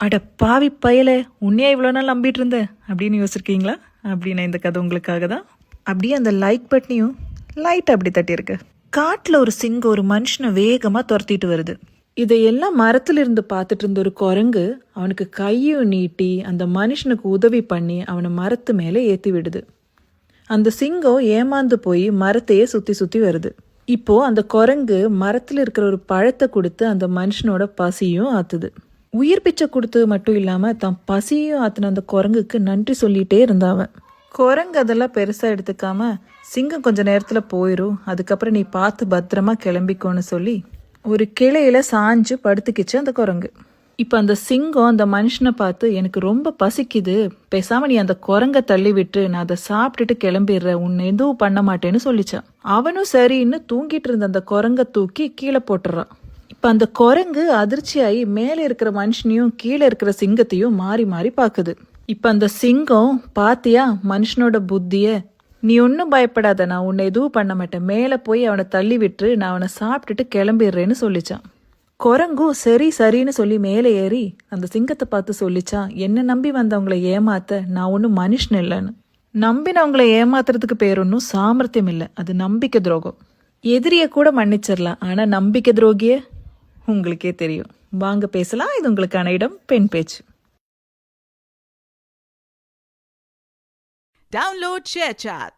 அட பாவி பயலே, உன்னையா இவ்வளோ நாள் நம்பிட்டு இருந்தேன் அப்படின்னு யோசிச்சிருக்கீங்களா? அப்படின்னு இந்த கதை உங்களுக்காக தான். அப்படியே அந்த லைக் பட்டனையும் லைட் அப்படி தட்டியிருக்கு. காட்டில் ஒரு சிங்கம் ஒரு மனுஷனை வேகமாக துரத்திட்டு வருது. இதையெல்லாம் மரத்துல இருந்து பார்த்துட்டு இருந்த ஒரு குரங்கு அவனுக்கு கையும் நீட்டி அந்த மனுஷனுக்கு உதவி பண்ணி அவனை மரத்து மேலே ஏற்றி விடுது. அந்த சிங்கம் ஏமாந்து போய் மரத்தையே சுற்றி சுற்றி வருது. இப்போ அந்த குரங்கு மரத்தில் இருக்கிற ஒரு பழத்தை கொடுத்து அந்த மனுஷனோட பசியும் ஆத்துது. உயிர் பிச்சை கொடுத்தது மட்டும் இல்லாமல் தான் பசியும் ஆத்தின அந்த குரங்குக்கு நன்றி சொல்லிகிட்டே இருந்தாவன். குரங்கு அதெல்லாம் பெருசாக எடுத்துக்காம சிங்கம் கொஞ்சம் நேரத்தில் போயிடும், அதுக்கப்புறம் நீ பார்த்து பத்திரமா கிளம்பிக்கோன்னு சொல்லி ஒரு கிளையில சாஞ்சு படுத்துக்கிச்சு அந்த குரங்கு. இப்போ அந்த சிங்கம் அந்த மனுஷனை பார்த்து, எனக்கு ரொம்ப பசிக்குது, பேசாம நீ அந்த குரங்கை தள்ளி விட்டு நான் அதை சாப்பிட்டுட்டு கிளம்பிடுறேன், உன்னை எதுவும் பண்ண மாட்டேன்னு சொல்லிச்சான். அவனும் சரின்னு தூங்கிட்டு இருந்த அந்த குரங்கை தூக்கி கீழே போட்டுறான். இப்போ அந்த குரங்கு அதிர்ச்சியாகி மேலே இருக்கிற மனுஷனையும் கீழே இருக்கிற சிங்கத்தையும் மாறி மாறி பார்க்குது. இப்போ அந்த சிங்கம், பாத்தியா மனுஷனோட புத்திய, நீ ஒன்றும் பயப்படாத, நான் உன்னை எதுவும் பண்ண மாட்டேன், மேலே போய் அவனை தள்ளி விட்டு நான் அவனை சாப்பிட்டுட்டு கிளம்பிடுறேன்னு சொல்லிச்சான். குரங்கும் சரி சரின்னு சொல்லி மேலே ஏறி அந்த சிங்கத்தை பார்த்து சொல்லிச்சான், என்ன நம்பி வந்தவங்களை ஏமாத்த நான் ஒன்றும் மனுஷன் இல்லைன்னு. நம்பினவங்களை ஏமாத்துறதுக்கு பேர் ஒன்றும் சாமர்த்தியம் இல்லை, அது நம்பிக்கை துரோகம். எதிரியை கூட மன்னிச்சிடலாம், ஆனால் நம்பிக்கை துரோகிய உங்களுக்கே தெரியும். வாங்க பேசலாம், இது உங்களுக்கான இடம் பெண் பேச்சு. Download ShareChat.